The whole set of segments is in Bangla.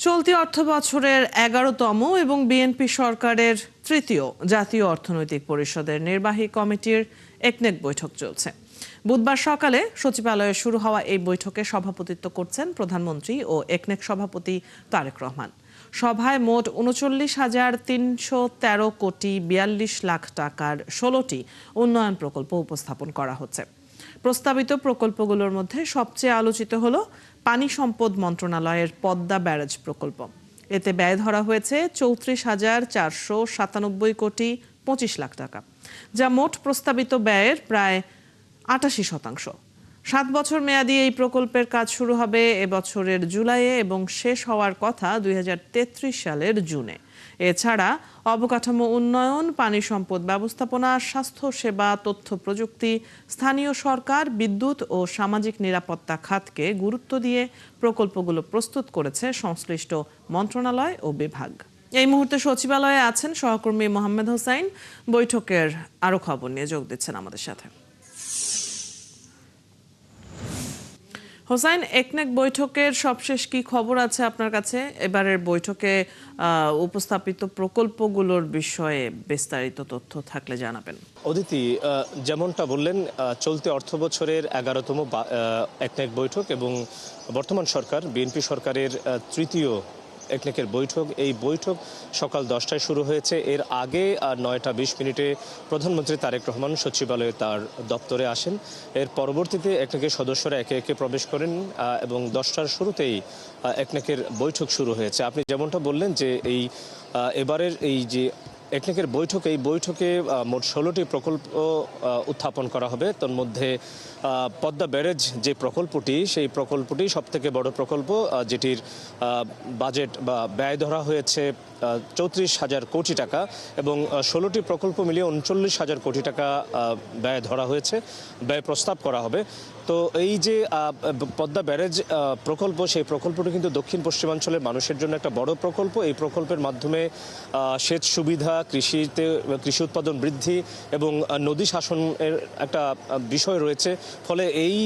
চলতি অর্থবছরের 11তম এবং বিএনপি সরকারের তৃতীয় জাতীয় অর্থনৈতিক পরিষদের নির্বাহী কমিটির একনেক বৈঠক চলছে। বুধবার সকালে সচিবালয়ে শুরু হওয়া এই বৈঠকে সভাপতিত্ব করছেন প্রধানমন্ত্রী ও একনেক সভাপতি তারেক রহমান। সভায় মোট ৩৯,৩১৩ কোটি ৪২ লাখ টাকার ১৬টি উন্নয়ন প্রকল্প উপস্থাপন করা হচ্ছে। প্রস্তাবিত প্রকল্পগুলোর মধ্যে সবচেয়ে আলোচিত হল পানি সম্পদ মন্ত্রণালয়ের পদ্মা ব্যারেজ প্রকল্প। এতে ব্যয় ধরা হয়েছে ৩৪,৪৯৭ কোটি ২৫ লাখ টাকা, যা মোট প্রস্তাবিত ব্যয়ের প্রায় ৮৮%। ৭ বছর মেয়াদী এই প্রকল্পের কাজ শুরু হবে এবছরের জুলাইয়ে এবং শেষ হওয়ার কথা ২০৩৩ সালের জুনে। এছাড়া অবকাঠামো উন্নয়ন, পানি সম্পদ ব্যবস্থাপনা, স্বাস্থ্য সেবা, তথ্য প্রযুক্তি, স্থানীয় সরকার, বিদ্যুৎ ও সামাজিক নিরাপত্তা খাতকে গুরুত্ব দিয়ে প্রকল্পগুলো প্রস্তুত করেছে সংশ্লিষ্ট মন্ত্রণালয় ও বিভাগ। এই মুহূর্তে সচিবালয়ে আছেন সহকর্মী মোহাম্মদ হোসাইন। বৈঠকের আরো খবর নিয়ে যোগ দিচ্ছেন আমাদের সাথে। হোসাইন, একনেক বৈঠকের সবশেষ কি খবর আছে আপনার কাছে? এবারের বৈঠকে উপস্থাপিত প্রকল্পগুলোর বিষয়ে বিস্তারিত তথ্য থাকলে জানাবেন। অদিতি, যেমনটা বললেন, চলতি অর্থবছরের 11তম একনেক বৈঠক এবং বর্তমান সরকার বিএনপি সরকারের তৃতীয় একনেকের বৈঠক। এই বৈঠক সকাল 10টায় শুরু হয়েছে। এর আগে 9টা 20 মিনিটে প্রধানমন্ত্রী তারেক রহমান সচিবালয়ে তার দপ্তরে আসেন। এর পরবর্তীতে একনেকের সদস্যরা একে একে প্রবেশ করেন এবং 10টার শুরুতেই একনেকের বৈঠক শুরু হয়েছে। আপনি যেমনটা বললেন যে এবারের এই যে একনেকের বৈঠক, এই বৈঠকে মোট 16টি প্রকল্প উত্থাপন করা হবে। তার মধ্যে পদ্মা ব্যারেজ যে প্রকল্পটি, সেই প্রকল্পটি সবথেকে বড় প্রকল্প, যেটির বাজেট বা ব্যয় ধরা হয়েছে ৩৪,০০০ কোটি টাকা এবং 16টি প্রকল্প মিলিয়ে ৩৯,০০০ কোটি টাকা ব্যয় ধরা হয়েছে, ব্যয় প্রস্তাব করা হবে। তো এই যে পদ্মা ব্যারেজ প্রকল্প, সেই প্রকল্পটি কিন্তু দক্ষিণ পশ্চিমাঞ্চলের মানুষের জন্য একটা বড় প্রকল্প। এই প্রকল্পের মাধ্যমে সেচ সুবিধা, কৃষি উৎপাদন বৃদ্ধি এবং নদী শাসনের একটা বিষয় রয়েছে। ফলে এই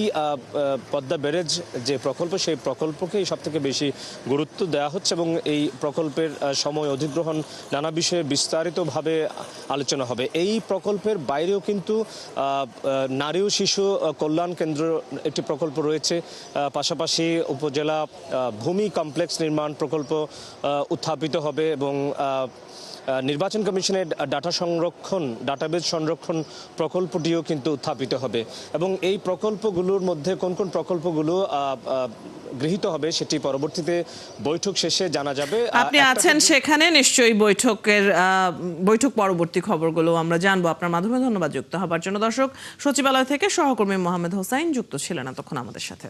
পদ্মা ব্যারেজ যে প্রকল্প, সেই প্রকল্পকেই সবথেকে বেশি গুরুত্ব দেওয়া হচ্ছে এবং এই প্রকল্পের সময় অধিগ্রহণ নানা বিষয়ে বিস্তারিতভাবে আলোচনা হবে। এই প্রকল্পের বাইরেও কিন্তু নারী ও শিশু কল্যাণ কেন্দ্র একটি প্রকল্প রয়েছে। পাশাপাশি উপজেলা ভূমি কমপ্লেক্স নির্মাণ প্রকল্প উত্থাপিত হবে এবং নির্বাচন কমিশনের ডাটাবেজ সংরক্ষণ প্রকল্পটিও কিন্তু উত্থাপিত হবে এবং এই প্রকল্পগুলোর মধ্যে কোন কোন প্রকল্পগুলো গৃহীত হবে সেটি পরবর্তীতে বৈঠক শেষে জানা যাবে। আপনি আছেন সেখানে, নিশ্চয়ই বৈঠক পরবর্তী খবরগুলো আমরা জানবো আপনার মাধ্যমে। ধন্যবাদ যুক্ত হবার জন্য। দর্শক, সচিবালয় থেকে সহকর্মী মোহাম্মদ হোসাইন যুক্ত ছিলেন এতক্ষণ আমাদের সাথে।